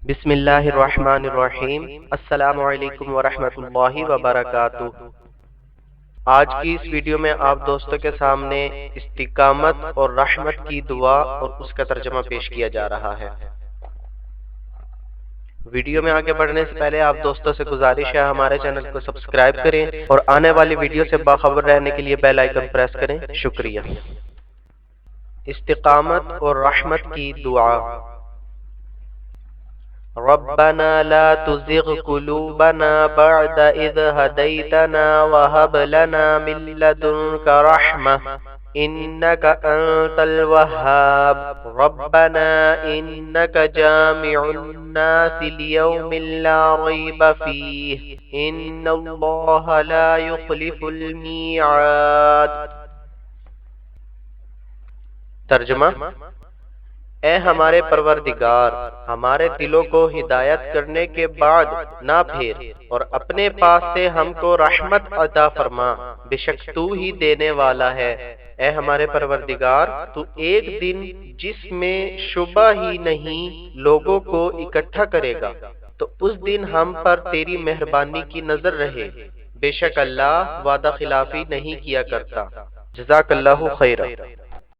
بسم اللہ الرحمن الرحیم۔ السلام علیکم ورحمۃ اللہ وبرکاتہ۔ آج کی اس ویڈیو میں آپ دوستوں کے سامنے استقامت اور رحمت کی دعا اور اس کا ترجمہ پیش کیا جا رہا ہے۔ ویڈیو میں آگے بڑھنے سے پہلے آپ دوستوں سے گزارش ہے ہمارے چینل کو سبسکرائب کریں اور آنے والی ویڈیو سے باخبر رہنے کے لیے بیل آئیکن پریس کریں۔ شکریہ۔ استقامت اور رحمت کی دعا۔ ربنا لا تزغ قلوبنا بعد إذ هديتنا وهب لنا من لدنك رحمة إنك أنت الوهاب ربنا إنك جامع الناس ليوم لا ريب فيه إن الله لا يخلف الميعاد۔ ترجمہ: اے ہمارے پروردگار، ہمارے دلوں کو ہدایت کرنے کے بعد نہ پھیر اور اپنے پاس سے ہم کو رحمت عطا فرما، بے شک تو ہی دینے والا ہے۔ اے ہمارے پروردگار، تو ایک دن جس میں شبہ ہی نہیں لوگوں کو اکٹھا کرے گا، تو اس دن ہم پر تیری مہربانی کی نظر رہے، بے شک اللہ وعدہ خلافی نہیں کیا کرتا۔ جزاک اللہ خیرا۔